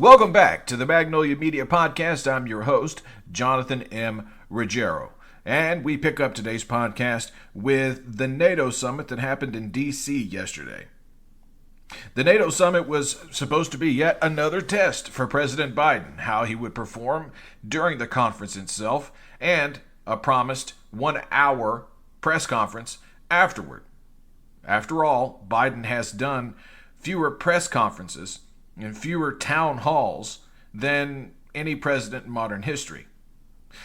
Welcome back to the Magnolia Media Podcast. I'm your host, Jonathan M. Ruggiero. And we pick up today's podcast with the NATO summit that happened in D.C. yesterday. The NATO summit was supposed to be yet another test for President Biden, how he would perform during the conference itself, and a promised 1-hour press conference afterward. After all, Biden has done fewer press conferences and fewer town halls than any president in modern history.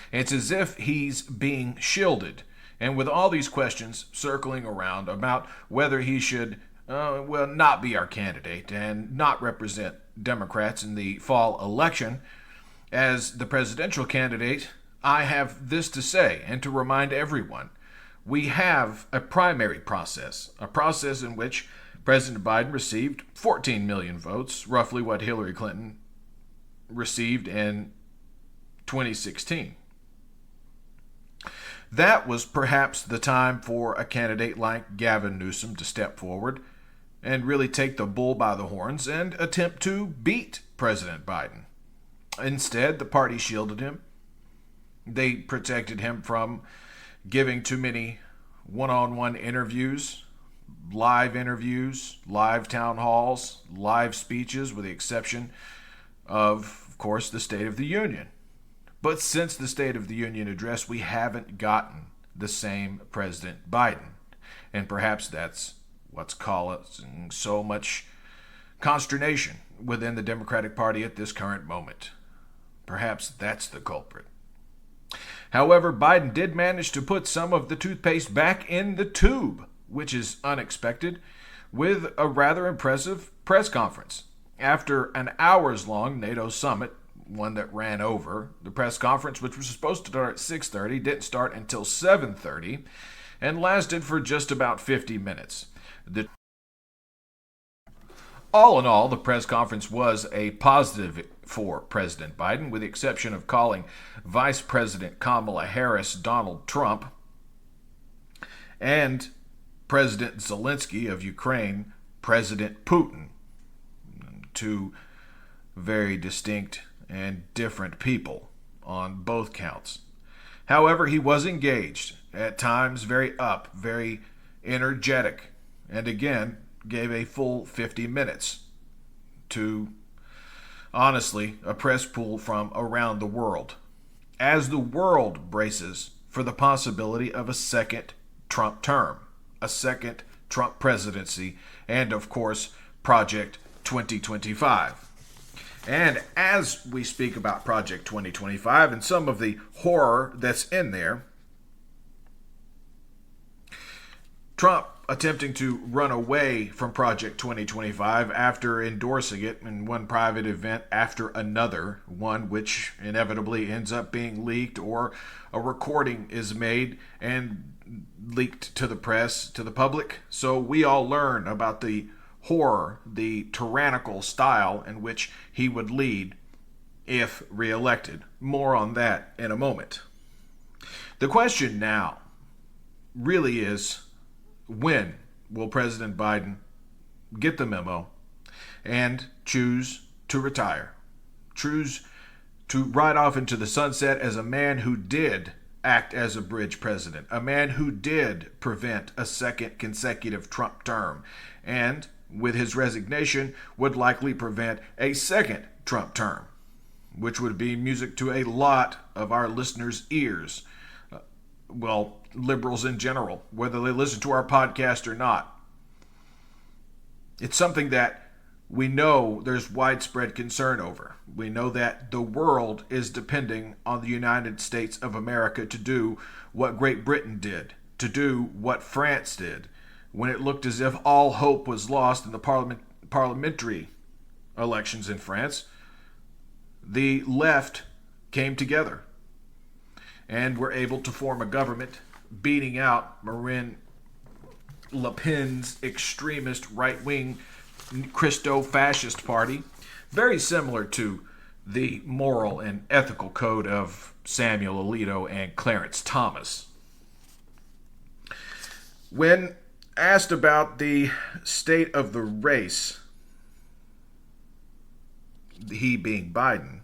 It's as if he's being shielded, and with all these questions circling around about whether he should not be our candidate and not represent Democrats in the fall election as the presidential candidate, I have this to say and to remind everyone. We have a primary process, a process in which President Biden received 14 million votes, roughly what Hillary Clinton received in 2016. That was perhaps the time for a candidate like Gavin Newsom to step forward and really take the bull by the horns and attempt to beat President Biden. Instead, the party shielded him. They protected him from giving too many one-on-one interviews, live town halls, live speeches, with the exception of course, the State of the Union. But since the State of the Union address, we haven't gotten the same President Biden. And perhaps that's what's causing so much consternation within the Democratic Party at this current moment. Perhaps that's the culprit. However, Biden did manage to put some of the toothpaste back in the tube, which is unexpected, with a rather impressive press conference. After an hours-long NATO summit, one that ran over, the press conference, which was supposed to start at 6:30, didn't start until 7:30 and lasted for just about 50 minutes. All in all, the press conference was a positive for President Biden, with the exception of calling Vice President Kamala Harris Donald Trump and President Zelensky of Ukraine President Putin. Two very distinct and different people on both counts. However, he was engaged, at times very energetic, and again gave a full 50 minutes to, honestly, a press pool from around the world, as the world braces for the possibility of a second Trump term, a second Trump presidency, and of course, Project 2025. And as we speak about Project 2025 and some of the horror that's in there, Trump attempting to run away from Project 2025 after endorsing it in one private event after another, one which inevitably ends up being leaked, or a recording is made and leaked to the press, to the public. So we all learn about the horror, the tyrannical style in which he would lead if reelected. More on that in a moment. The question now really is, when will President Biden get the memo and choose to retire? Choose to ride off into the sunset as a man who did act as a bridge president, a man who did prevent a second consecutive Trump term, and with his resignation would likely prevent a second Trump term, which would be music to a lot of our listeners' ears. Liberals in general, whether they listen to our podcast or not. It's something that we know there's widespread concern over. We know that the world is depending on the United States of America to do what Great Britain did, to do what France did, when it looked as if all hope was lost in the parliamentary elections in France. The left came together and were able to form a government, beating out Marine Le Pen's extremist right-wing Christo-fascist party, very similar to the moral and ethical code of Samuel Alito and Clarence Thomas. When asked about the state of the race, he being Biden,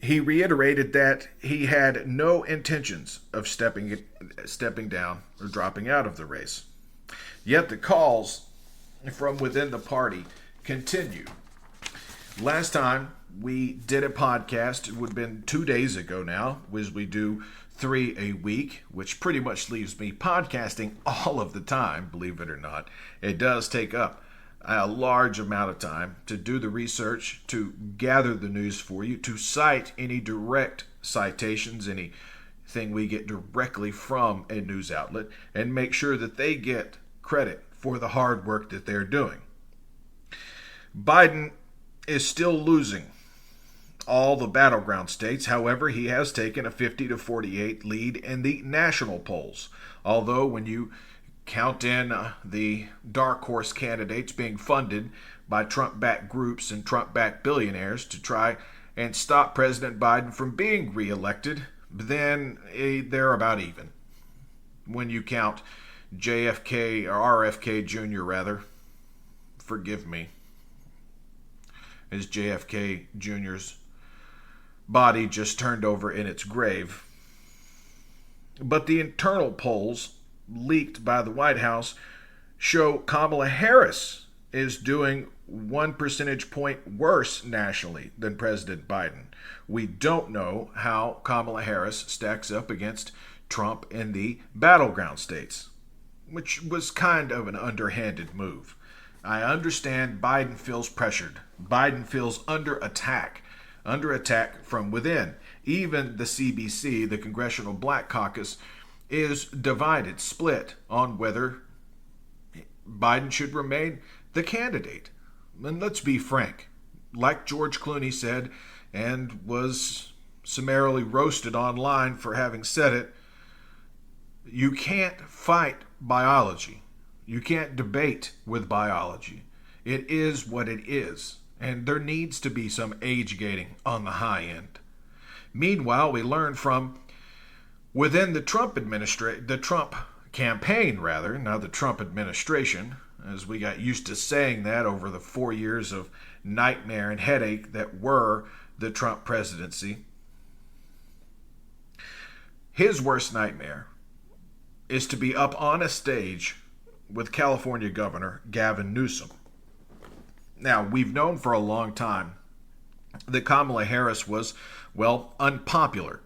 he reiterated that he had no intentions of stepping down or dropping out of the race. Yet the calls from within the party continue. Last time we did a podcast, it would have been 2 days ago now, was we do 3 a week, which pretty much leaves me podcasting all of the time, believe it or not. It does take up a large amount of time to do the research, to gather the news for you, to cite any direct citations, anything we get directly from a news outlet, and make sure that they get credit for the hard work that they're doing. Biden is still losing all the battleground states. However, he has taken a 50-48 lead in the national polls. Although when you count in the dark horse candidates being funded by Trump-backed groups and Trump-backed billionaires to try and stop President Biden from being reelected, then they're about even. When you count JFK, or RFK Jr. rather, forgive me, as JFK Jr.'s body just turned over in its grave. But the internal polls leaked by the White House show Kamala Harris is doing 1 percentage point worse nationally than President Biden. We don't know how Kamala Harris stacks up against Trump in the battleground states, which was kind of an underhanded move. I understand Biden feels pressured. Biden feels under attack from within. Even the CBC, the Congressional Black Caucus, is divided, split on whether Biden should remain the candidate. And let's be frank, like George Clooney said, and was summarily roasted online for having said it, you can't fight biology. You can't debate with biology. It is what it is, and there needs to be some age gating on the high end. Meanwhile, we learn from within the Trump campaign, now the Trump administration, as we got used to saying that over the 4 years of nightmare and headache that were the Trump presidency. His worst nightmare is to be up on a stage with California Governor Gavin Newsom. Now, we've known for a long time that Kamala Harris was, unpopular,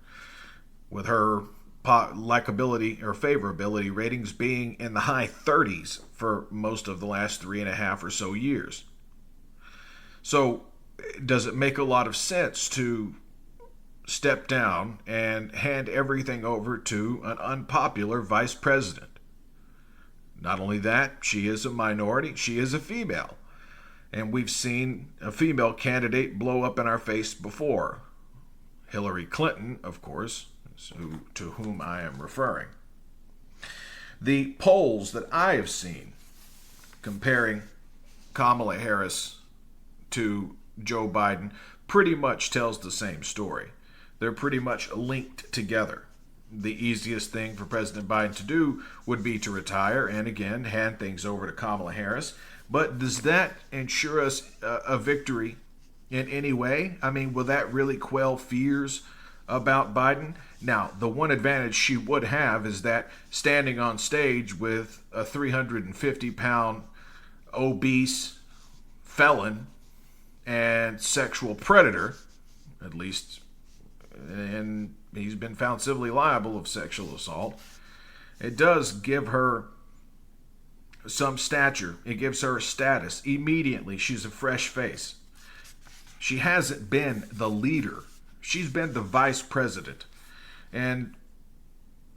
with her likability or favorability ratings being in the high 30s for most of the last 3.5 or so years. So, does it make a lot of sense to step down and hand everything over to an unpopular vice president? Not only that, she is a minority, she is a female. And we've seen a female candidate blow up in our face before. Hillary Clinton, of course, to whom I am referring. The polls that I have seen comparing Kamala Harris to Joe Biden pretty much tells the same story. They're pretty much linked together. The easiest thing for President Biden to do would be to retire and again hand things over to Kamala Harris. But does that ensure us a victory in any way? I mean, will that really quell fears about Biden? Now, the one advantage she would have is that standing on stage with a 350-pound obese felon and sexual predator, at least, and he's been found civilly liable of sexual assault, it does give her some stature. It gives her status. Immediately, she's a fresh face. She hasn't been the leader. She's been the vice president and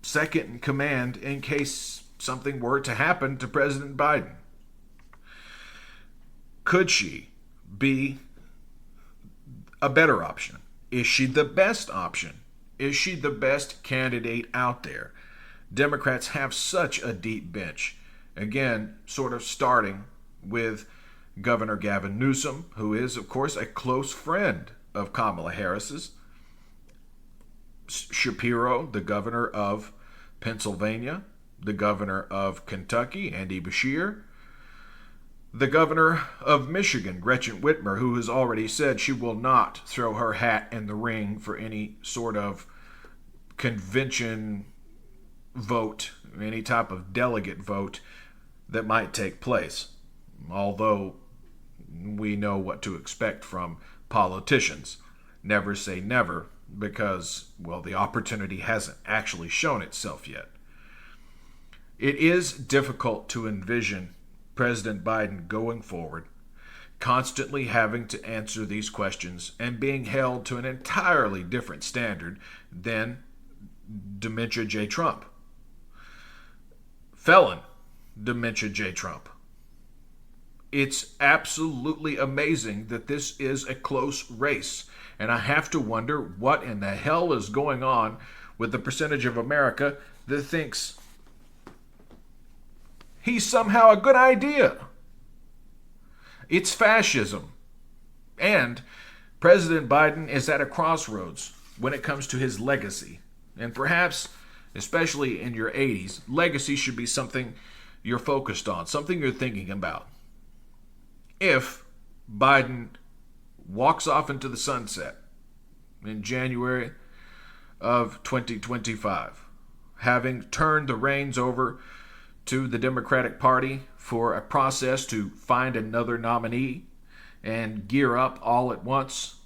second in command in case something were to happen to President Biden. Could she be a better option? Is she the best option? Is she the best candidate out there? Democrats have such a deep bench. Again, sort of starting with Governor Gavin Newsom, who is, of course, a close friend of Kamala Harris's. Shapiro, the governor of Pennsylvania, the governor of Kentucky, Andy Beshear, The governor of Michigan, Gretchen Whitmer, who has already said she will not throw her hat in the ring for any sort of convention vote, any type of delegate vote that might take place. Although we know what to expect from politicians. Never say never, because, well, the opportunity hasn't actually shown itself yet. It is difficult to envision President Biden going forward, constantly having to answer these questions and being held to an entirely different standard than Dementia J. Trump. Felon Dementia J. Trump. It's absolutely amazing that this is a close race. And I have to wonder what in the hell is going on with the percentage of America that thinks he's somehow a good idea. It's fascism. And President Biden is at a crossroads when it comes to his legacy. And perhaps, especially in your 80s, legacy should be something you're focused on, something you're thinking about. If Biden walks off into the sunset in January of 2025, having turned the reins over to the Democratic Party for a process to find another nominee and gear up all at once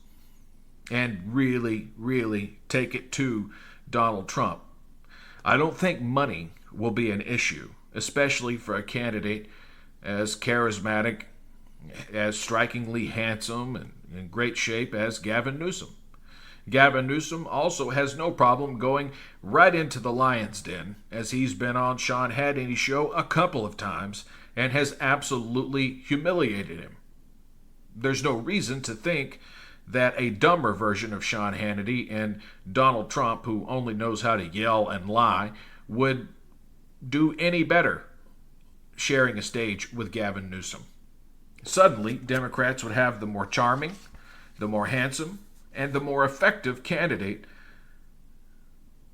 and really, really take it to Donald Trump, I don't think money will be an issue, especially for a candidate as charismatic, as strikingly handsome, and in great shape as Gavin Newsom. Gavin Newsom also has no problem going right into the lion's den, as he's been on Sean Hannity's show a couple of times and has absolutely humiliated him. There's no reason to think that a dumber version of Sean Hannity and Donald Trump, who only knows how to yell and lie, would do any better sharing a stage with Gavin Newsom. Suddenly, Democrats would have the more charming, the more handsome, and the more effective candidate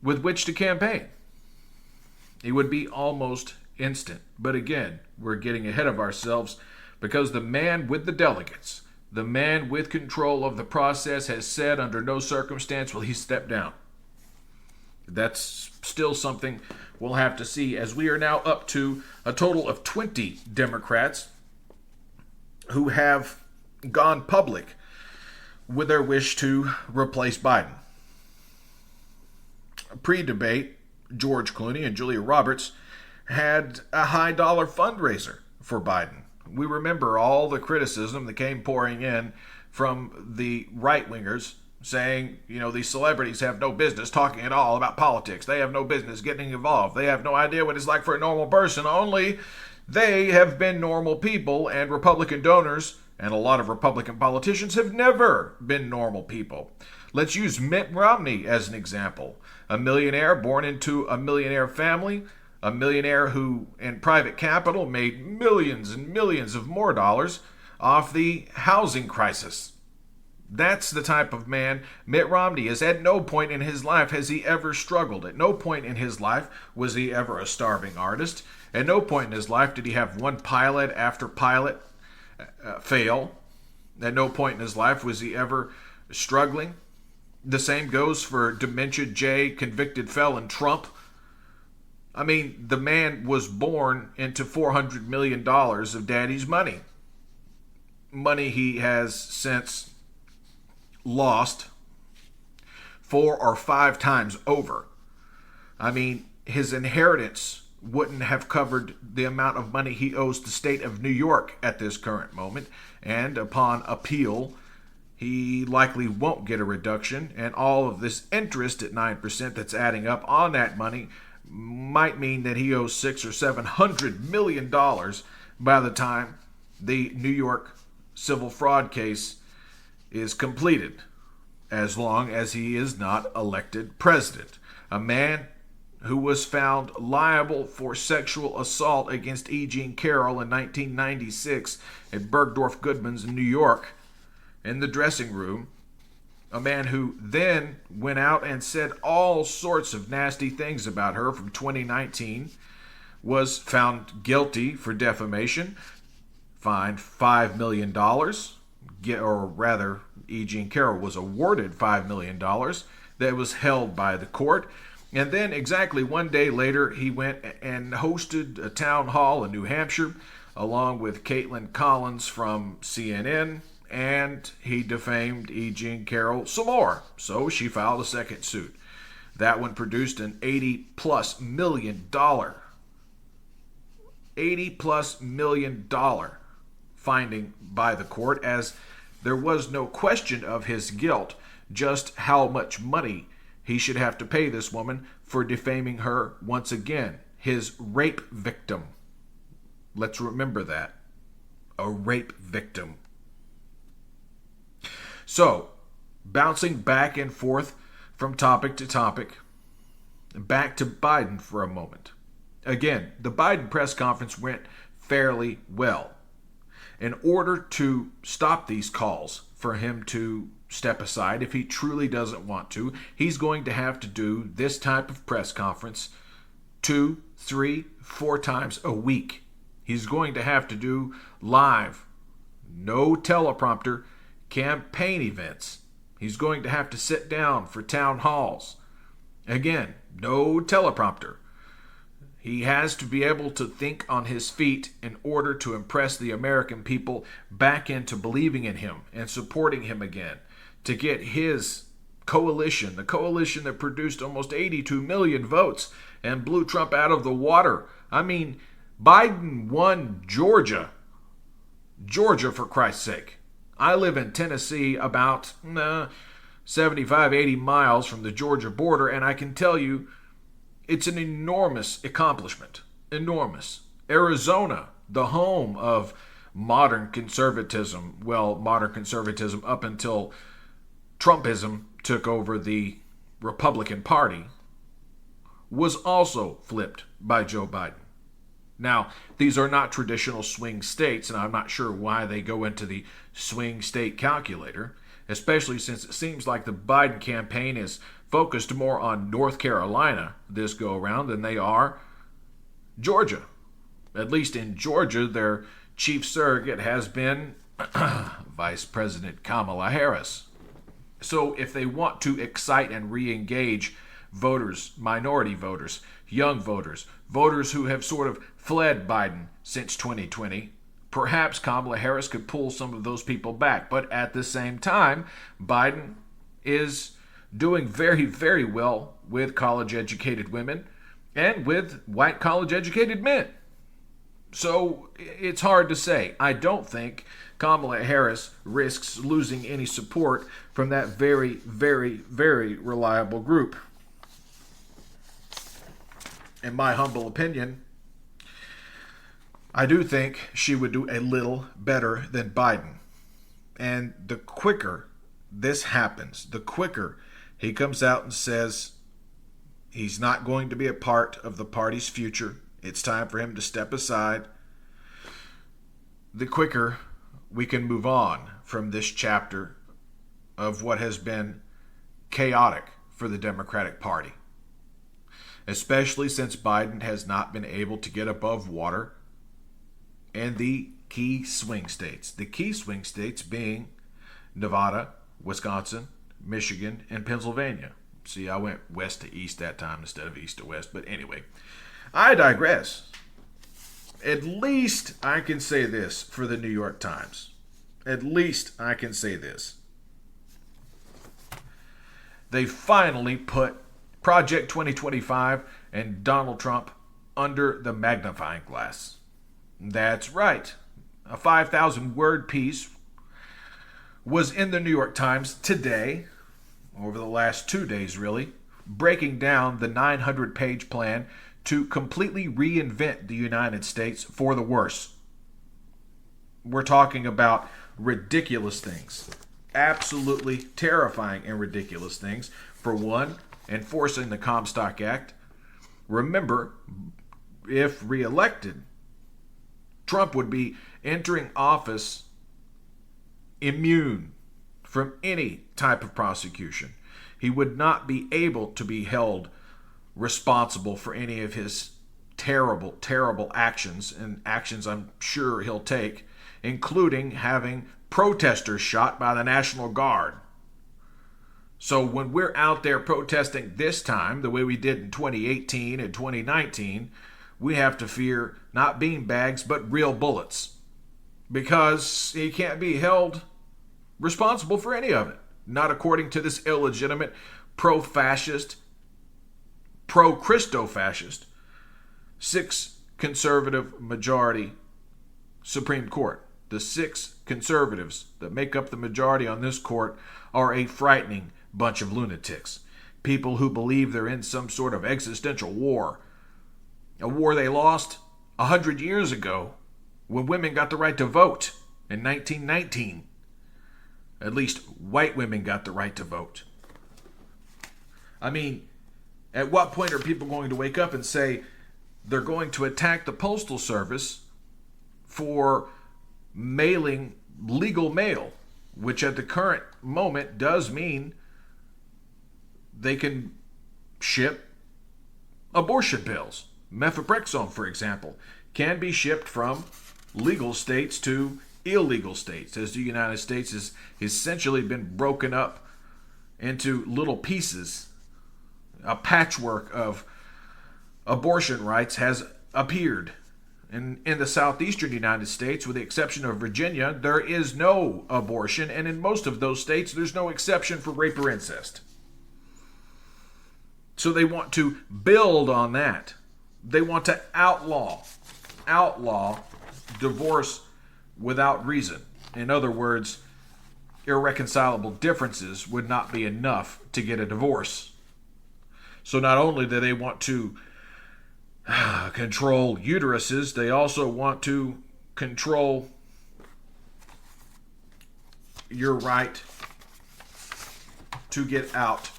with which to campaign. It would be almost instant. But again, we're getting ahead of ourselves because the man with the delegates, the man with control of the process, has said under no circumstance will he step down. That's still something we'll have to see, as we are now up to a total of 20 Democrats who have gone public with their wish to replace Biden. Pre-debate, George Clooney and Julia Roberts had a high-dollar fundraiser for Biden. We remember all the criticism that came pouring in from the right-wingers saying, these celebrities have no business talking at all about politics. They have no business getting involved. They have no idea what it's like for a normal person. Only they have been normal people, and Republican donors and a lot of Republican politicians have never been normal people. Let's use Mitt Romney as an example. A millionaire born into a millionaire family, a millionaire who in private capital made millions and millions of more dollars off the housing crisis. That's the type of man Mitt Romney is. At no point in his life has he ever struggled. At no point in his life was he ever a starving artist. At no point in his life did he have one pilot after pilot fail. At no point in his life was he ever struggling. The same goes for Dementia J, convicted felon Trump. I mean, the man was born into $400 million of daddy's money. Money he has since lost 4 or 5 times over. I mean, his inheritance wouldn't have covered the amount of money he owes the state of New York at this current moment. And upon appeal, he likely won't get a reduction. And all of this interest at 9% that's adding up on that money might mean that he owes $600 or $700 million by the time the New York civil fraud case is completed, as long as he is not elected president. A man who was found liable for sexual assault against E. Jean Carroll in 1996 at Bergdorf Goodman's in New York in the dressing room. A man who then went out and said all sorts of nasty things about her from 2019, was found guilty for defamation, fined $5 million, or rather, E. Jean Carroll was awarded $5 million that was held by the court. And then exactly one day later, he went and hosted a town hall in New Hampshire along with Caitlin Collins from CNN, and he defamed E. Jean Carroll some more. So she filed a second suit. That one produced an $80+ million finding by the court, as there was no question of his guilt, just how much money he should have to pay this woman for defaming her once again, his rape victim. Let's remember that. A rape victim. So, bouncing back and forth from topic to topic, back to Biden for a moment. Again, the Biden press conference went fairly well. In order to stop these calls for him to step aside, if he truly doesn't want to, he's going to have to do this type of press conference 2, 3, 4 times a week. He's going to have to do live, no teleprompter, campaign events. He's going to have to sit down for town halls. Again, no teleprompter. He has to be able to think on his feet in order to impress the American people back into believing in him and supporting him again, to get his coalition, the coalition that produced almost 82 million votes and blew Trump out of the water. I mean, Biden won Georgia. Georgia, for Christ's sake. I live in Tennessee, about 75, 80 miles from the Georgia border, and I can tell you it's an enormous accomplishment. Enormous. Arizona, the home of modern conservatism. Well, modern conservatism up until Trumpism took over the Republican Party, was also flipped by Joe Biden. Now, these are not traditional swing states, and I'm not sure why they go into the swing state calculator, especially since it seems like the Biden campaign is focused more on North Carolina this go-around than they are Georgia. At least in Georgia, their chief surrogate has been Vice President Kamala Harris. So if they want to excite and re-engage voters, minority voters, young voters, voters who have sort of fled Biden since 2020, perhaps Kamala Harris could pull some of those people back. But at the same time, Biden is doing very, very well with college-educated women and with white college-educated men. So it's hard to say. I don't think Kamala Harris risks losing any support from that very, very, very reliable group. In my humble opinion, I do think she would do a little better than Biden. And the quicker this happens, the quicker he comes out and says he's not going to be a part of the party's future, it's time for him to step aside, the quicker we can move on from this chapter of what has been chaotic for the Democratic Party. Especially since Biden has not been able to get above water in the key swing states. The key swing states being Nevada, Wisconsin, Michigan, and Pennsylvania. See, I went west to east that time instead of east to west. But anyway, I digress. At least I can say this for the New York Times. At least I can say this. They finally put Project 2025 and Donald Trump under the magnifying glass. That's right. A 5,000-word piece was in the New York Times today, over the last 2 days really, breaking down the 900-page plan to completely reinvent the United States for the worse. We're talking about ridiculous things. Absolutely terrifying and ridiculous things. For one, enforcing the Comstock Act. Remember, if reelected, Trump would be entering office immune from any type of prosecution. He would not be able to be held responsible for any of his terrible, terrible actions, and actions I'm sure he'll take including having protesters shot by the National Guard. So when we're out there protesting this time, the way we did in 2018 and 2019, we have to fear not beanbags, but real bullets. Because he can't be held responsible for any of it. Not according to this illegitimate, pro-fascist, pro-Christo-fascist, 6 conservative majority Supreme Court. The 6 conservatives that make up the majority on this court are a frightening bunch of lunatics. People who believe they're in some sort of existential war. A war they lost 100 years ago when women got the right to vote in 1919. At least white women got the right to vote. I mean, at what point are people going to wake up and say they're going to attack the Postal Service for mailing legal mail, which at the current moment does mean they can ship abortion pills. Mifepristone, for example, can be shipped from legal states to illegal states, as the United States has essentially been broken up into little pieces. A patchwork of abortion rights has appeared. In the southeastern United States, with the exception of Virginia, there is no abortion, and in most of those states, there's no exception for rape or incest. So they want to build on that. They want to outlaw divorce without reason. In other words, irreconcilable differences would not be enough to get a divorce. So not only do they want to control uteruses, they also want to control your right to get out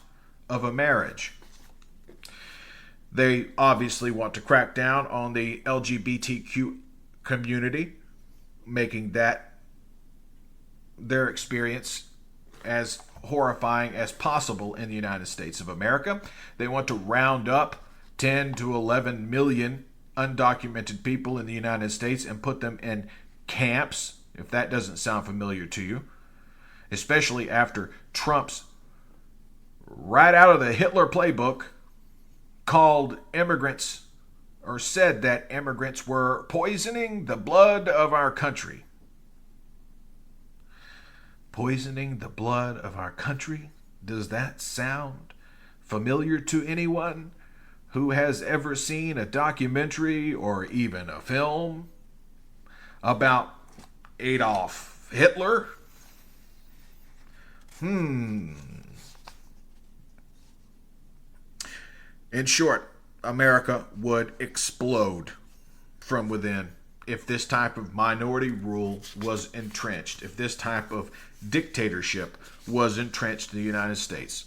of a marriage. They obviously want to crack down on the LGBTQ community, making that their experience as horrifying as possible in the United States of America. They want to round up 10 to 11 million undocumented people in the United States and put them in camps, if that doesn't sound familiar to you, especially after Trump's right out of the Hitler playbook called immigrants, or said that immigrants were poisoning the blood of our country. Poisoning the blood of our country? Does that sound familiar to anyone who has ever seen a documentary or even a film about Adolf Hitler? In short, America would explode from within if this type of minority rule was entrenched, if this type of dictatorship was entrenched in the United States.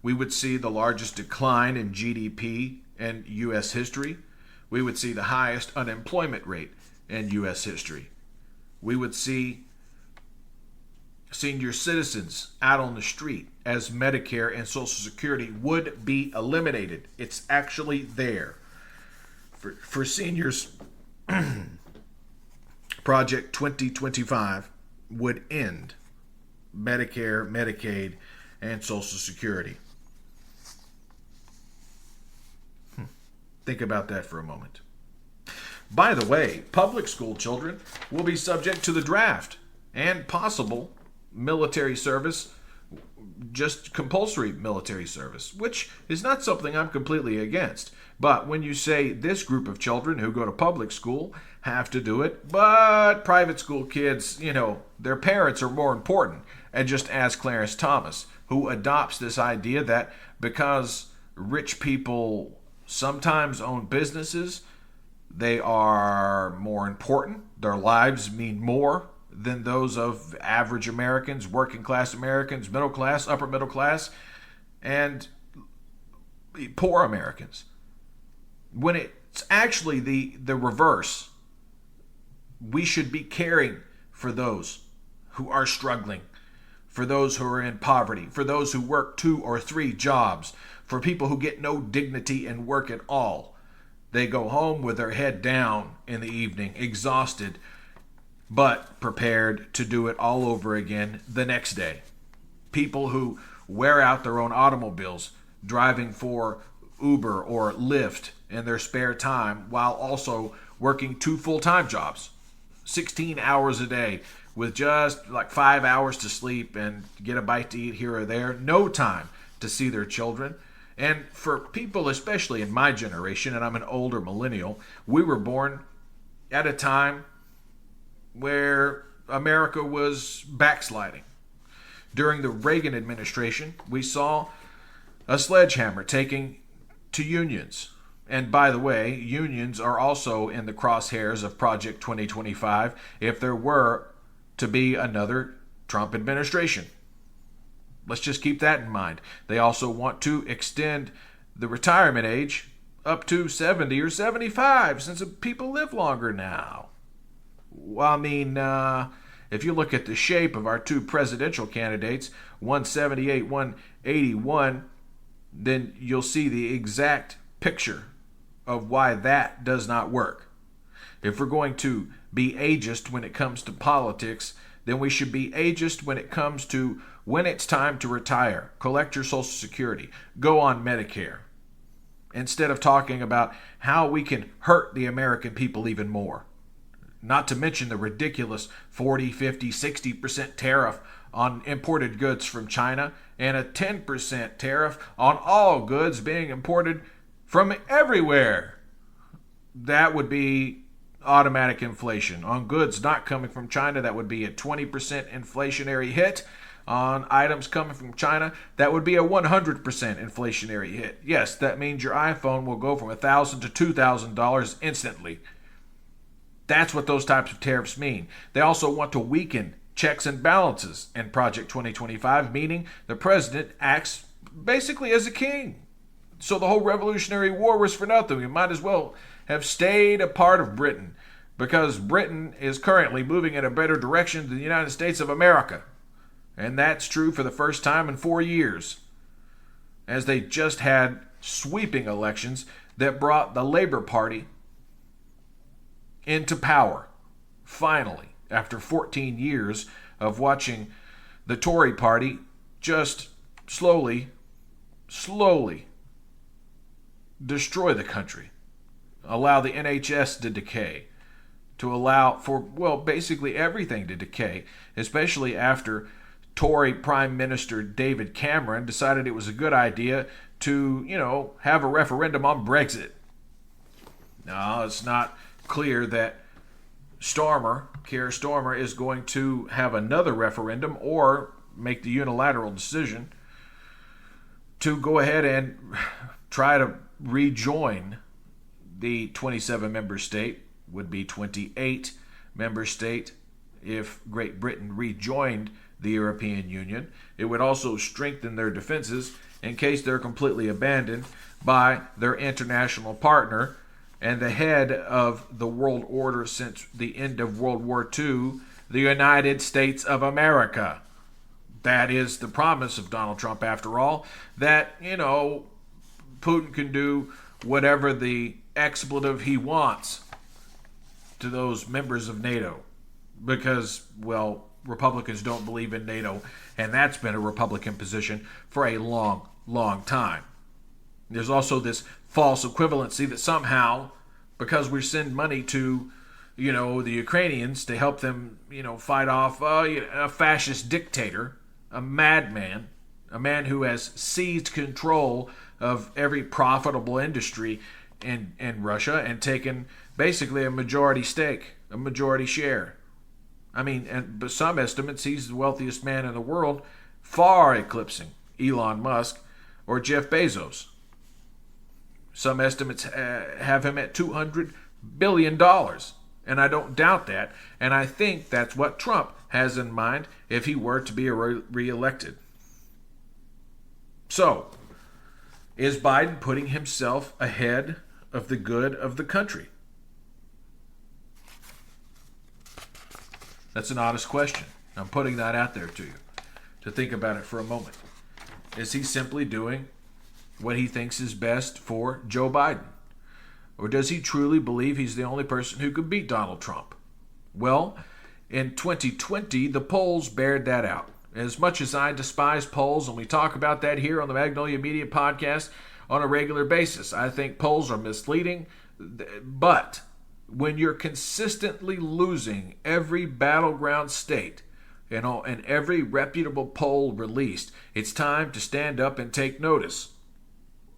We would see the largest decline in GDP in U.S. history. We would see the highest unemployment rate in U.S. history. We would see senior citizens out on the street as Medicare and Social Security would be eliminated. It's actually there. For seniors, Project 2025 would end Medicare, Medicaid, and Social Security. Think about that for a moment. By the way, public school children will be subject to the draft and possible military service, just compulsory military service, which is not something I'm completely against. But when you say this group of children who go to public school have to do it, but private school kids, their parents are more important. And just ask Clarence Thomas, who adopts this idea that because rich people sometimes own businesses, they are more important. Their lives mean more than those of average Americans, working class Americans, middle class, upper middle class, and poor Americans. When it's actually the reverse. We should be caring for those who are struggling, for those who are in poverty, for those who work 2 or 3 jobs, for people who get no dignity in work at all. They go home with their head down in the evening, exhausted, but prepared to do it all over again the next day. People who wear out their own automobiles driving for Uber or Lyft in their spare time while also working 2 full-time jobs, 16 hours a day with just like 5 hours to sleep and get a bite to eat here or there, no time to see their children. And for people, especially in my generation, and I'm an older millennial, we were born at a time where America was backsliding. During the Reagan administration, we saw a sledgehammer taking to unions. And by the way, unions are also in the crosshairs of Project 2025 if there were to be another Trump administration. Let's just keep that in mind. They also want to extend the retirement age up to 70 or 75 since people live longer now. Well, I mean, if you look at the shape of our 2 presidential candidates, 178, 181, then you'll see the exact picture of why that does not work. If we're going to be ageist when it comes to politics, then we should be ageist when it comes to when it's time to retire, collect your Social Security, go on Medicare, instead of talking about how we can hurt the American people even more. Not to mention the ridiculous 40, 50, 60% tariff on imported goods from China and a 10% tariff on all goods being imported from everywhere. That would be automatic inflation. On goods not coming from China, that would be a 20% inflationary hit. On items coming from China, that would be a 100% inflationary hit. Yes, that means your iPhone will go from $1,000 to $2,000 instantly. That's what those types of tariffs mean. They also want to weaken checks and balances in Project 2025, meaning the president acts basically as a king. So the whole Revolutionary War was for nothing. We might as well have stayed a part of Britain, because Britain is currently moving in a better direction than the United States of America. And that's true for the first time in 4 years, as they just had sweeping elections that brought the Labor Party into power, finally, after 14 years of watching the Tory party just slowly destroy the country, allow the NHS to decay, to allow for, well, basically everything to decay, especially after Tory Prime Minister David Cameron decided it was a good idea to, have a referendum on Brexit. Now, it's not clear that Keir Starmer, is going to have another referendum or make the unilateral decision to go ahead and try to rejoin the 27-member state, would be 28-member state if Great Britain rejoined the European Union. It would also strengthen their defenses in case they're completely abandoned by their international partner and the head of the world order since the end of World War II, the United States of America. That is the promise of Donald Trump, after all, that, Putin can do whatever the expletive he wants to those members of NATO because, well, Republicans don't believe in NATO, and that's been a Republican position for a long, long time. There's also this false equivalency that somehow, because we send money to, the Ukrainians to help them, fight off a fascist dictator, a madman, a man who has seized control of every profitable industry in Russia and taken basically a majority stake, a majority share. I mean, and by some estimates, he's the wealthiest man in the world, far eclipsing Elon Musk or Jeff Bezos. Some estimates have him at $200 billion, and I don't doubt that. And I think that's what Trump has in mind if he were to be reelected. So, is Biden putting himself ahead of the good of the country? That's an honest question. I'm putting that out there to you to think about it for a moment. Is he simply doing what he thinks is best for Joe Biden? Or does he truly believe he's the only person who could beat Donald Trump? Well, In 2020, the polls bared that out. As much as I despise polls, and we talk about that here on the Magnolia Media Podcast on a regular basis, I think polls are misleading. But when you're consistently losing every battleground state, and every reputable poll released, it's time to stand up and take notice.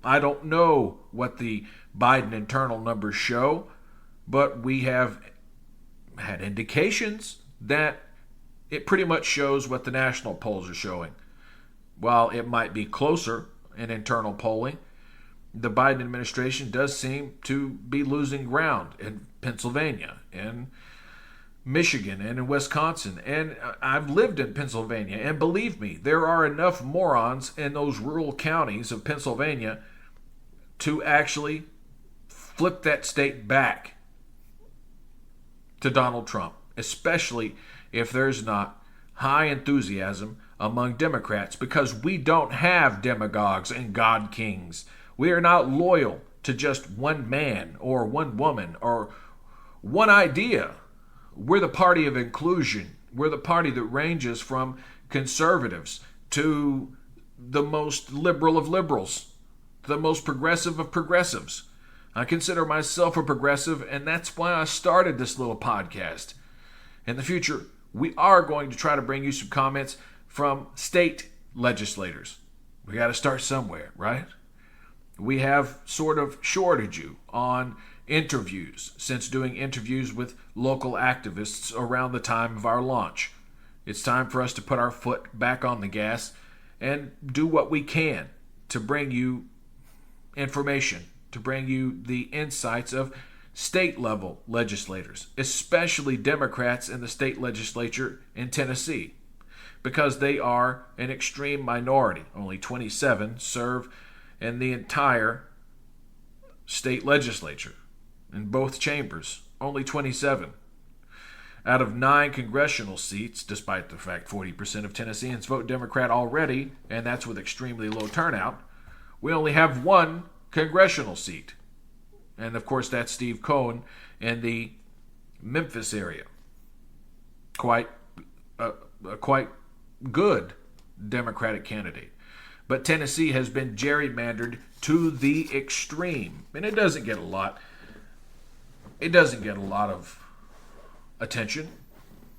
I don't know what the Biden internal numbers show, but we have had indications that it pretty much shows what the national polls are showing. While it might be closer in internal polling, the Biden administration does seem to be losing ground in Pennsylvania, in Michigan, and in Wisconsin. And I've lived in Pennsylvania, and believe me, there are enough morons in those rural counties of Pennsylvania to actually flip that state back to Donald Trump, especially if there's not high enthusiasm among Democrats, because we don't have demagogues and God kings. We are not loyal to just one man or one woman or one idea. We're the party of inclusion. We're the party that ranges from conservatives to the most liberal of liberals, the most progressive of progressives. I consider myself a progressive, and that's why I started this little podcast. In the future, we are going to try to bring you some comments from state legislators. We got to start somewhere, right? We have sort of shorted you on interviews since doing interviews with local activists around the time of our launch. It's time for us to put our foot back on the gas and do what we can to bring you information, to bring you the insights of state level legislators, especially Democrats in the state legislature in Tennessee, because they are an extreme minority. Only 27 serve in the entire state legislature, in both chambers. Only 27. Out of 9 congressional seats, despite the fact 40% of Tennesseans vote Democrat already, and that's with extremely low turnout, we only have 1 congressional seat. And of course, that's Steve Cohen in the Memphis area. Quite good Democratic candidate. But Tennessee has been gerrymandered to the extreme, and it doesn't get a lot. It doesn't get a lot of attention.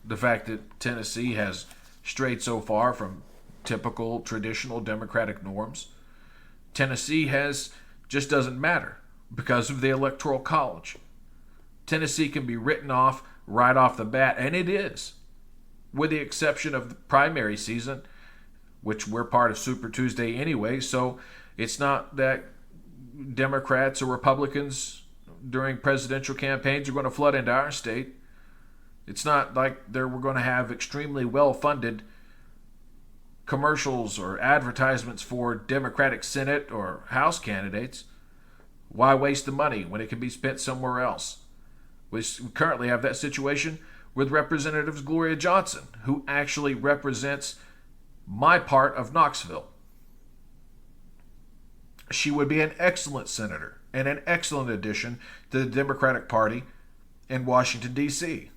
The fact that Tennessee has strayed so far from typical traditional Democratic norms. Tennessee just doesn't matter because of the Electoral College. Tennessee can be written off right off the bat, and it is, with the exception of the primary season, which we're part of Super Tuesday anyway, so it's not that Democrats or Republicans during presidential campaigns are going to flood into our state. It's not like we're going to have extremely well-funded commercials or advertisements for Democratic Senate or House candidates. Why waste the money when it can be spent somewhere else? We currently have that situation with Representative Gloria Johnson, who actually represents my part of Knoxville. She would be an excellent senator and an excellent addition to the Democratic Party in Washington, D.C.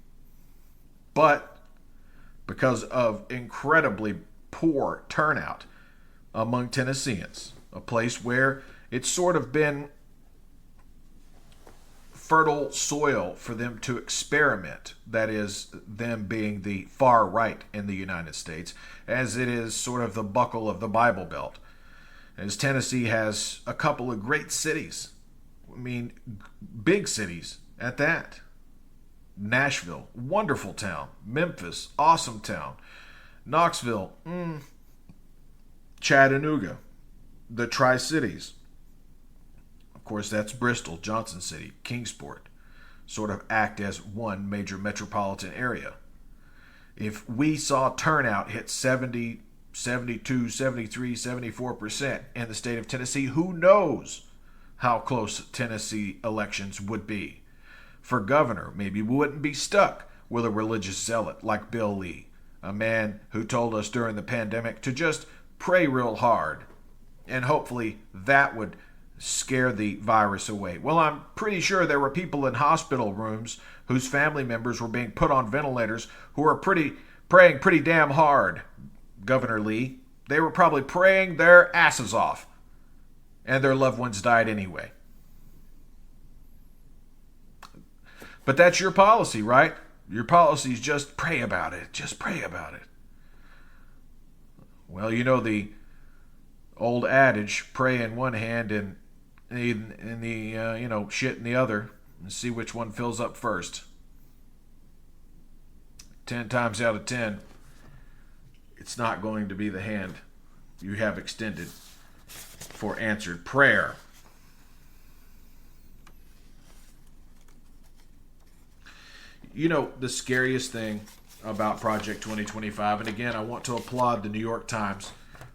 But because of incredibly poor turnout among Tennesseans, a place where it's sort of been fertile soil for them to experiment, that is, them being the far right in the United States, as it is sort of the buckle of the Bible Belt. As Tennessee has a couple of great cities, big cities at that. Nashville, wonderful town. Memphis, awesome town. Knoxville, Chattanooga, the Tri-Cities. Of course, that's Bristol, Johnson City, Kingsport, sort of act as one major metropolitan area. If we saw turnout hit 70, 72, 73, 74% in the state of Tennessee, who knows how close Tennessee elections would be. For governor, maybe we wouldn't be stuck with a religious zealot like Bill Lee, a man who told us during the pandemic to just pray real hard, and hopefully that would scare the virus away. Well, I'm pretty sure there were people in hospital rooms whose family members were being put on ventilators who were praying pretty damn hard, Governor Lee. They were probably praying their asses off, and their loved ones died anyway. But that's your policy, right? Your policy is just pray about it. Just pray about it. Well, you know the old adage, pray in one hand and in the shit in the other, and see which one fills up first. 10 times out of 10, it's not going to be the hand you have extended for answered prayer. You know, the scariest thing about Project 2025, and again, I want to applaud the New York Times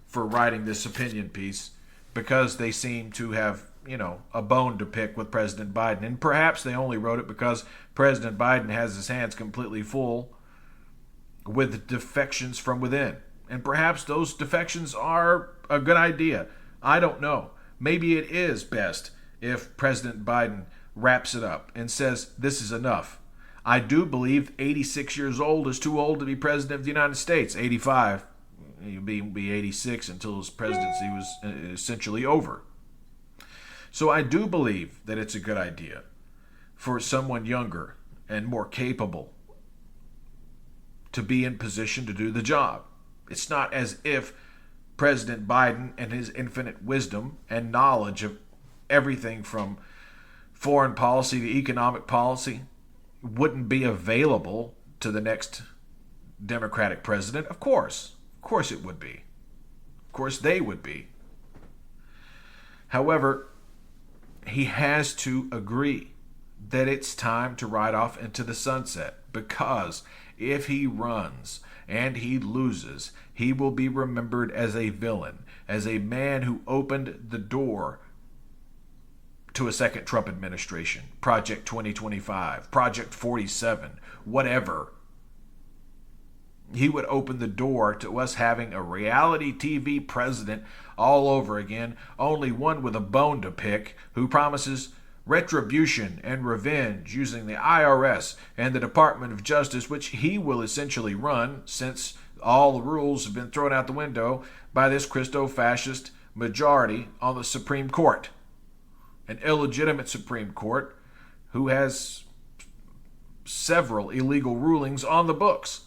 for writing this opinion piece, because they seem to have, a bone to pick with President Biden. And perhaps they only wrote it because President Biden has his hands completely full with defections from within. And perhaps those defections are a good idea. I don't know. Maybe it is best if President Biden wraps it up and says, this is enough. I do believe 86 years old is too old to be president of the United States. 85. He'll be 86 until his presidency was essentially over. So I do believe that it's a good idea for someone younger and more capable to be in position to do the job. It's not as if President Biden and his infinite wisdom and knowledge of everything from foreign policy to economic policy wouldn't be available to the next Democratic president. Of course it would be. Of course they would be. However, he has to agree that it's time to ride off into the sunset, because if he runs and he loses, he will be remembered as a villain, as a man who opened the door to a second Trump administration, Project 2025, Project 47, whatever. He would open the door to us having a reality TV president all over again, only one with a bone to pick, who promises retribution and revenge using the IRS and the Department of Justice, which he will essentially run, since all the rules have been thrown out the window by this Christo-fascist majority on the Supreme Court. An illegitimate Supreme Court who has several illegal rulings on the books.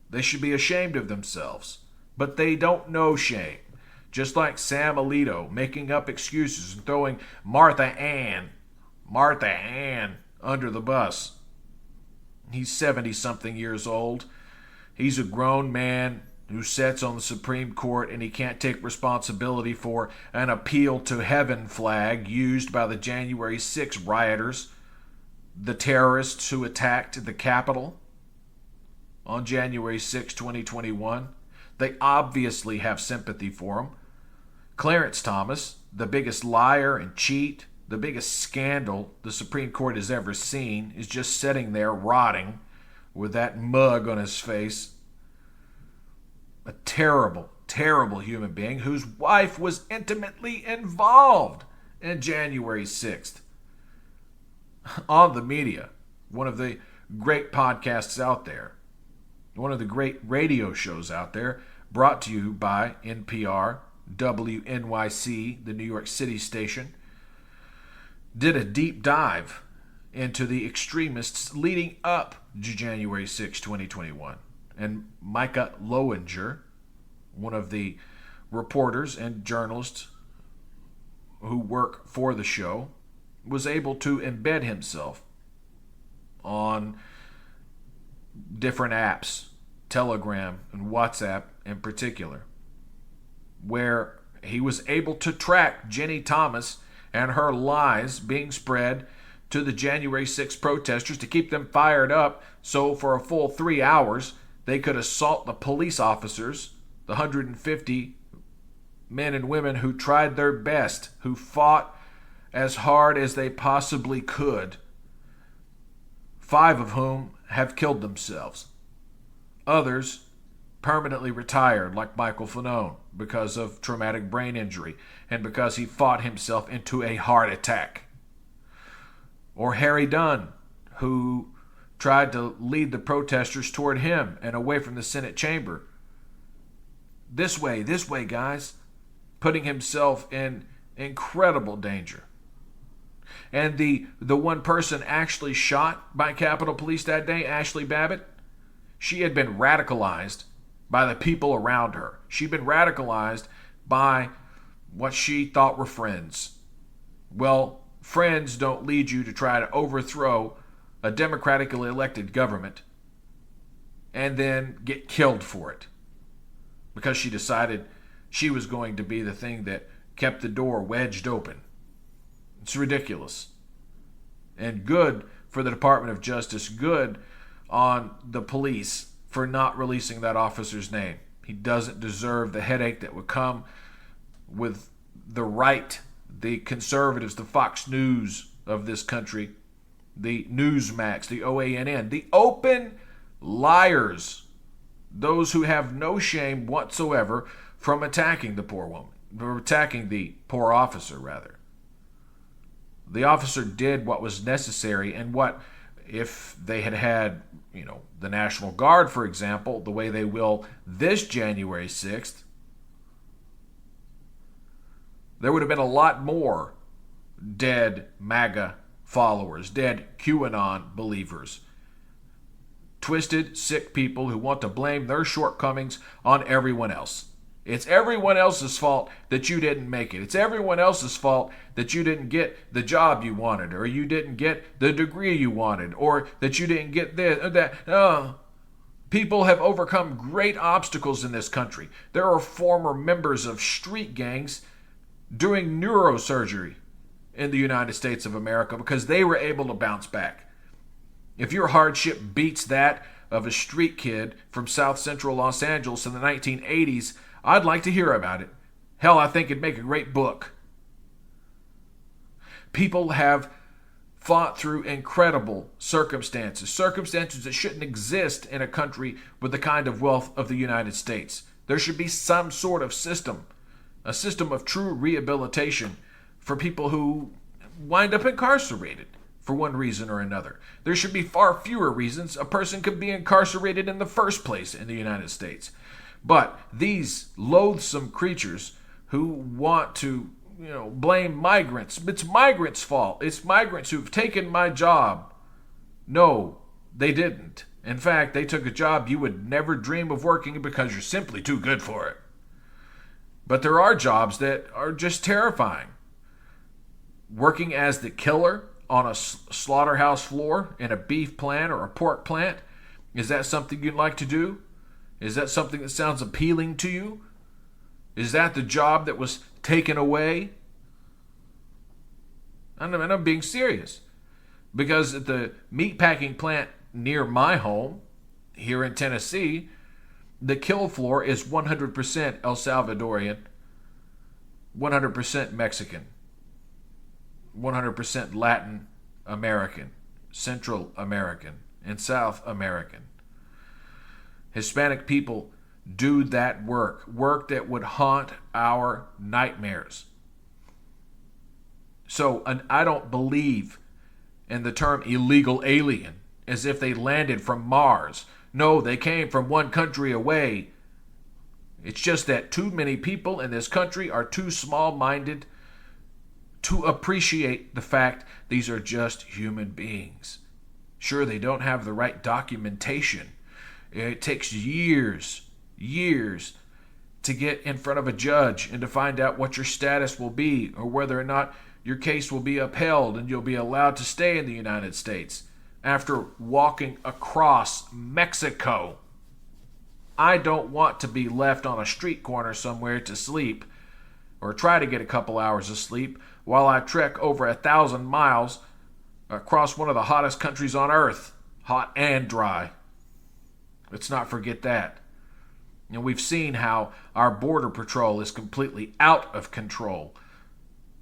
They should be ashamed of themselves, but they don't know shame. Just like Sam Alito making up excuses and throwing Martha Ann under the bus. He's 70-something years old. He's a grown man who sits on the Supreme Court, and he can't take responsibility for an appeal to heaven flag used by the January 6 rioters, the terrorists who attacked the Capitol on January 6, 2021. They obviously have sympathy for him. Clarence Thomas, the biggest liar and cheat, the biggest scandal the Supreme Court has ever seen, is just sitting there rotting with that mug on his face. A terrible, terrible human being whose wife was intimately involved in January 6th. On the Media, one of the great podcasts out there, one of the great radio shows out there, brought to you by NPR, WNYC, the New York City station, did a deep dive into the extremists leading up to January 6, 2021. And Micah Lowinger, one of the reporters and journalists who work for the show, was able to embed himself on different apps, Telegram and WhatsApp in particular, where he was able to track Jenny Thomas and her lies being spread to the January 6 protesters to keep them fired up, so for a full 3 hours they could assault the police officers, the 150 men and women who tried their best, who fought as hard as they possibly could, 5 of whom have killed themselves. Others, permanently retired like Michael Fanone because of traumatic brain injury and because he fought himself into a heart attack. Or Harry Dunn, who tried to lead the protesters toward him and away from the Senate chamber. This way, guys, putting himself in incredible danger. And the one person actually shot by Capitol Police that day, Ashley Babbitt, she had been radicalized by the people around her. She'd been radicalized by what she thought were friends. Well, friends don't lead you to try to overthrow a democratically elected government and then get killed for it because she decided she was going to be the thing that kept the door wedged open. It's ridiculous. And good for the Department of Justice, good on the police for not releasing that officer's name. He doesn't deserve the headache that would come with the right, the conservatives, the Fox News of this country, the Newsmax, the OANN, the open liars, those who have no shame whatsoever from attacking the poor woman, or attacking the poor officer, rather. The officer did what was necessary, and what, if they had, the National Guard, for example, the way they will this January 6th, there would have been a lot more dead MAGA followers, dead QAnon believers, twisted, sick people who want to blame their shortcomings on everyone else. It's everyone else's fault that you didn't make it. It's everyone else's fault that you didn't get the job you wanted, or you didn't get the degree you wanted, or that you didn't get this or that. People have overcome great obstacles in this country. There are former members of street gangs doing neurosurgery in the United States of America because they were able to bounce back. If your hardship beats that of a street kid from South Central Los Angeles in the 1980s, I'd like to hear about it. Hell, I think it'd make a great book. People have fought through incredible circumstances that shouldn't exist in a country with the kind of wealth of the United States. There should be some sort of system, a system of true rehabilitation for people who wind up incarcerated for one reason or another. There should be far fewer reasons a person could be incarcerated in the first place in the United States. But these loathsome creatures who want to, blame migrants. It's migrants' fault. It's migrants who've taken my job. No, they didn't. In fact, they took a job you would never dream of working because you're simply too good for it. But there are jobs that are just terrifying. Working as the killer on a slaughterhouse floor in a beef plant or a pork plant, is that something you'd like to do? Is that something that sounds appealing to you? Is that the job that was taken away? And I'm being serious. Because at the meatpacking plant near my home, here in Tennessee, the kill floor is 100% El Salvadorian, 100% Mexican, 100% Latin American, Central American, and South American. Hispanic people do that work that would haunt our nightmares. So I don't believe in the term illegal alien as if they landed from Mars. No, they came from one country away. It's just that too many people in this country are too small-minded to appreciate the fact these are just human beings. Sure, they don't have the right documentation. It takes years to get in front of a judge and to find out what your status will be or whether or not your case will be upheld and you'll be allowed to stay in the United States after walking across Mexico. I don't want to be left on a street corner somewhere to sleep or try to get a couple hours of sleep while I trek over 1,000 miles across one of the hottest countries on earth, hot and dry. Let's not forget that. And we've seen how our border patrol is completely out of control.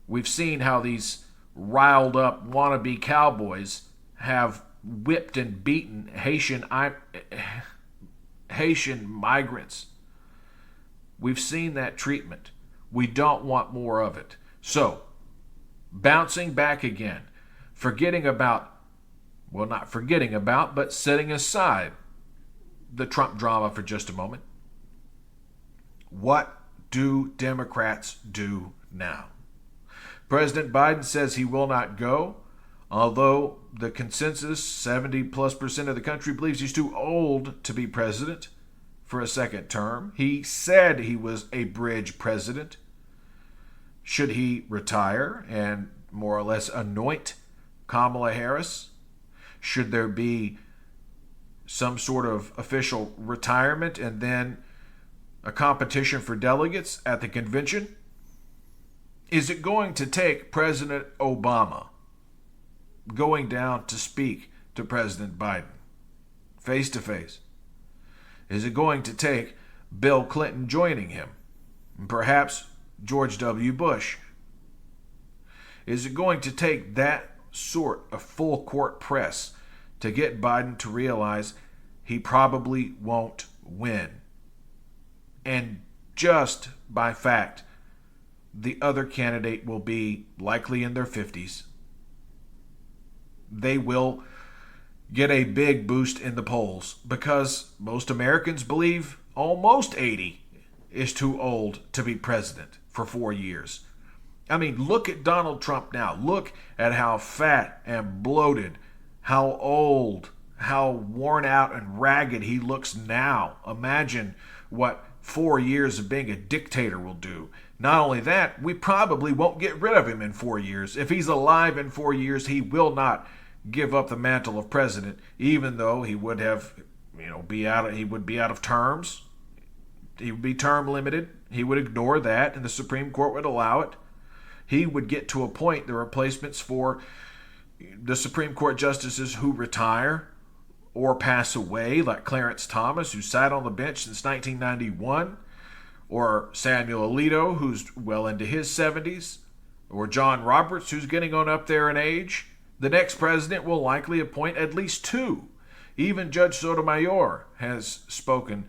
We've seen how these riled up wannabe cowboys have whipped and beaten Haitian migrants. We've seen that treatment. We don't want more of it. So, bouncing back again, forgetting about, well, not forgetting about, but setting aside the Trump drama for just a moment. What do Democrats do now? President Biden says he will not go, although the consensus, 70+% of the country believes he's too old to be president for a second term. He said he was a bridge president. Should he retire and more or less anoint Kamala Harris? Should there be some sort of official retirement and then a competition for delegates at the convention? Is it going to take President Obama going down to speak to President Biden face to face? Is it going to take Bill Clinton joining him? Perhaps George W. Bush? Is it going to take that sort of full court press to get Biden to realize he probably won't win? And just by fact, the other candidate will be likely in their 50s. They will get a big boost in the polls because most Americans believe almost 80 is too old to be president for 4 years. I mean, look at Donald Trump now. Look at how fat and bloated, how old, how worn out and ragged he looks now. Imagine what 4 years of being a dictator will do. Not only that, we probably won't get rid of him in 4 years. If he's alive in 4 years, he will not give up the mantle of president, even though he would have, he would be out of terms. He would be term limited. He would ignore that, and the Supreme Court would allow it. He would get to appoint the replacements for the Supreme Court justices who retire or pass away, like Clarence Thomas, who sat on the bench since 1991, or Samuel Alito, who's well into his 70s, or John Roberts, who's getting on up there in age. The next president will likely appoint at least two. Even Judge Sotomayor has spoken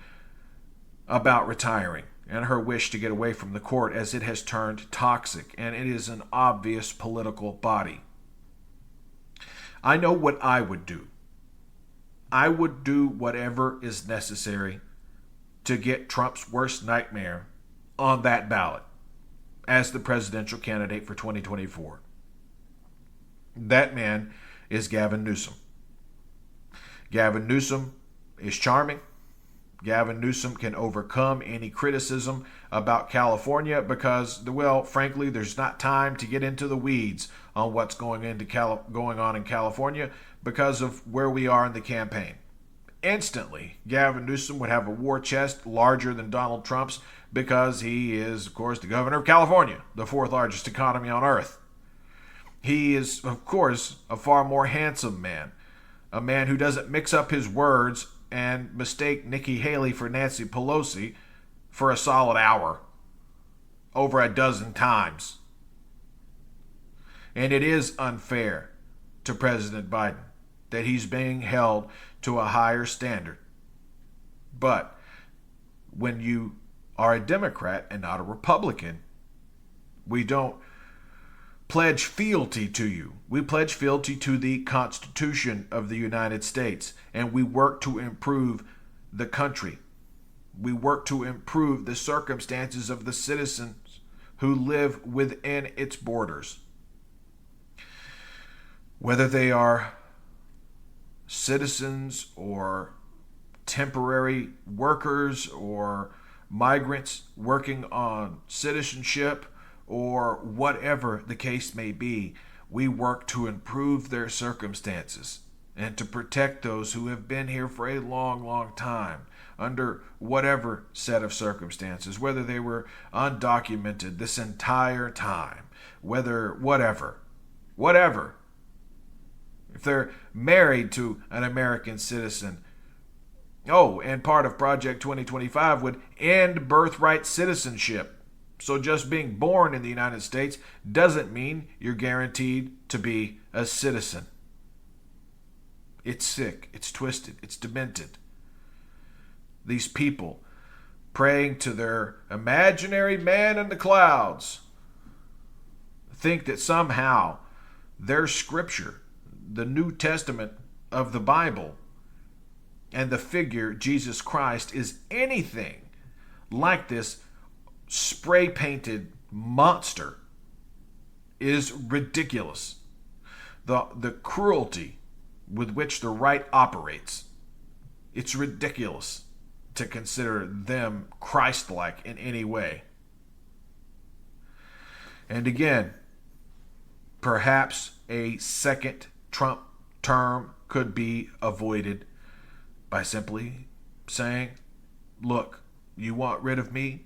about retiring and her wish to get away from the court as it has turned toxic, and it is an obvious political body. I know what I would do. I would do whatever is necessary to get Trump's worst nightmare on that ballot as the presidential candidate for 2024. That man is Gavin Newsom. Gavin Newsom is charming. Gavin Newsom can overcome any criticism about California because, well, frankly, there's not time to get into the weeds on what's going on in California because of where we are in the campaign. Instantly, Gavin Newsom would have a war chest larger than Donald Trump's because he is, of course, the governor of California, the fourth largest economy on earth. He is, of course, a far more handsome man, a man who doesn't mix up his words and mistake Nikki Haley for Nancy Pelosi for a solid hour over a dozen times. And it is unfair to President Biden that he's being held to a higher standard. But when you are a Democrat and not a Republican, we don't pledge fealty to you. We pledge fealty to the Constitution of the United States, and we work to improve the country. We work to improve the circumstances of the citizens who live within its borders. Whether they are citizens or temporary workers or migrants working on citizenship or whatever the case may be, we work to improve their circumstances and to protect those who have been here for a long, long time under whatever set of circumstances, whether they were undocumented this entire time, whatever. If they're married to an American citizen. Oh, and part of Project 2025 would end birthright citizenship. So just being born in the United States doesn't mean you're guaranteed to be a citizen. It's sick, it's twisted, it's demented. these people praying to their imaginary man in the clouds think that somehow their scripture, the New Testament of the Bible, and the figure Jesus Christ is anything like this spray-painted monster is ridiculous. The cruelty with which the right operates, it's ridiculous to consider them Christ-like in any way. And again, perhaps a second Trump term could be avoided by simply saying, look, you want rid of me?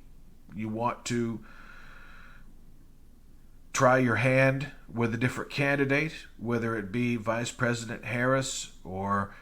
You want to try your hand with a different candidate, whether it be Vice President Harris or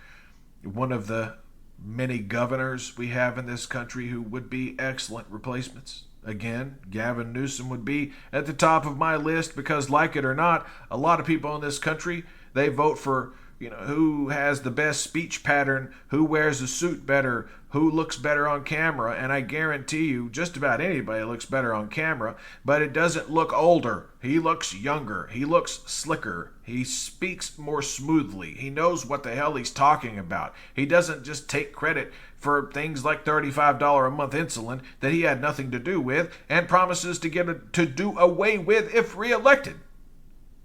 one of the many governors we have in this country who would be excellent replacements. Again, Gavin Newsom would be at the top of my list because, like it or not, a lot of people in this country, they vote for, who has the best speech pattern, who wears a suit better, who looks better on camera. And I guarantee you, just about anybody looks better on camera, but it doesn't look older. He looks younger. He looks slicker. He speaks more smoothly. He knows what the hell he's talking about. He doesn't just take credit for things like $35 a month insulin that he had nothing to do with and promises to do away with if reelected.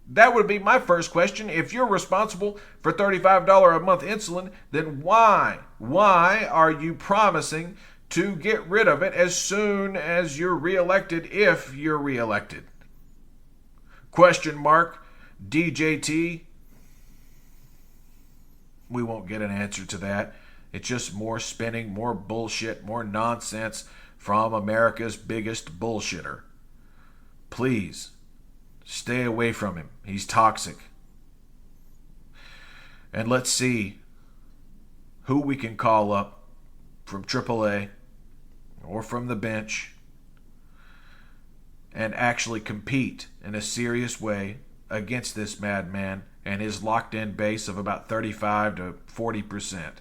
That would be my first question. If you're responsible for $35 a month insulin, then why are you promising to get rid of it as soon as you're reelected, if you're reelected? Question mark, DJT? We won't get an answer to that. It's just more spinning, more bullshit, more nonsense from America's biggest bullshitter. Please, stay away from him. He's toxic. And let's see who we can call up from AAA or from the bench and actually compete in a serious way against this madman and his locked-in base of about 35 to 40%.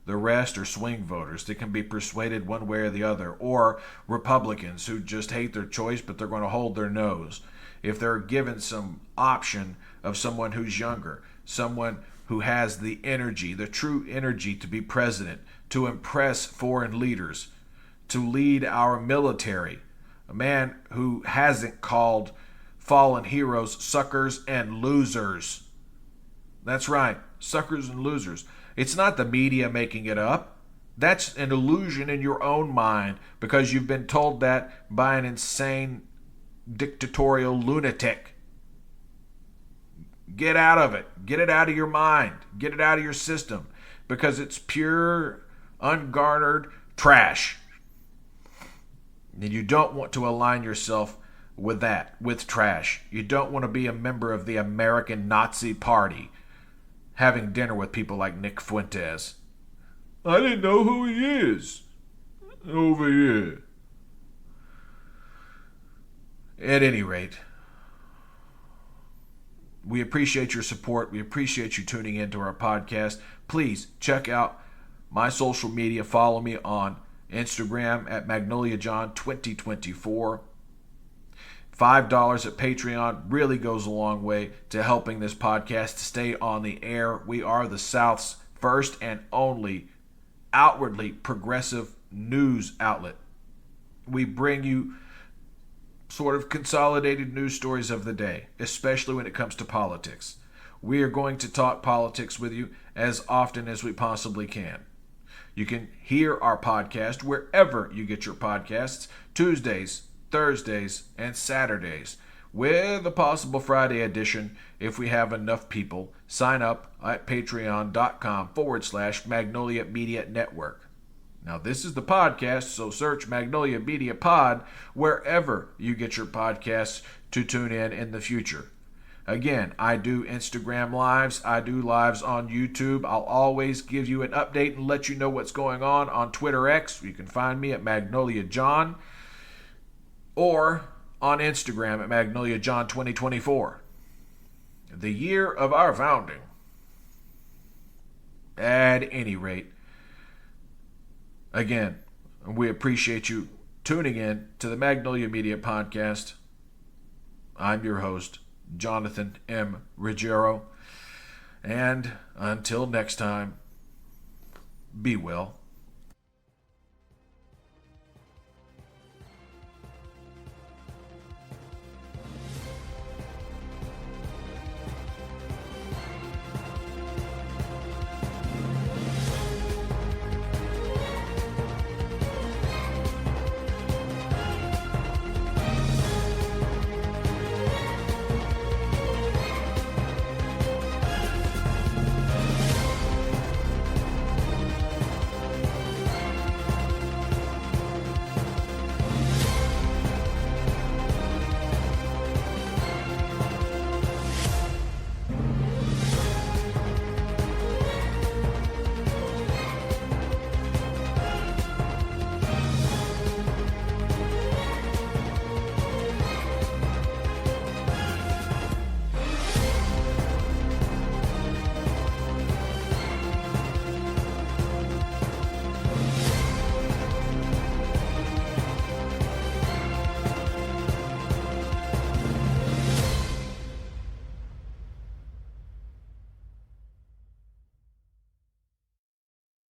The rest are swing voters that can be persuaded one way or the other, or Republicans who just hate their choice but they're going to hold their nose. If they're given some option of someone who's younger, someone who has the energy, the true energy to be president, to impress foreign leaders, to lead our military, a man who hasn't called fallen heroes suckers and losers. That's right, suckers and losers. It's not the media making it up. That's an illusion in your own mind because you've been told that by an insane dictatorial lunatic. Get out of it. Get it out of your mind. Get it out of your system because it's pure, ungarnered trash. And you don't want to align yourself with that, with trash. You don't want to be a member of the American Nazi Party having dinner with people like Nick Fuentes. I didn't know who he is over here. At any rate, we appreciate your support. We appreciate you tuning into our podcast. Please check out my social media. Follow me on Instagram at MagnoliaJohn2024. $5 at Patreon really goes a long way to helping this podcast stay on the air. We are the South's first and only outwardly progressive news outlet. We bring you sort of consolidated news stories of the day, especially when it comes to politics. We are going to talk politics with you as often as we possibly can. You can hear our podcast wherever you get your podcasts, Tuesdays, Thursdays, and Saturdays, with a possible Friday edition if we have enough people. Sign up at patreon.com/Magnolia Media Network. Now, this is the podcast, so search Magnolia Media Pod wherever you get your podcasts to tune in the future. Again, I do Instagram lives. I do lives on YouTube. I'll always give you an update and let you know what's going on Twitter X. You can find me at Magnolia John, or on Instagram at Magnolia John 2024. The year of our founding. At any rate, Again, we appreciate you tuning in to the Magnolia Media Podcast. I'm your host, Jonathan M. Ruggiero. And until next time, be well.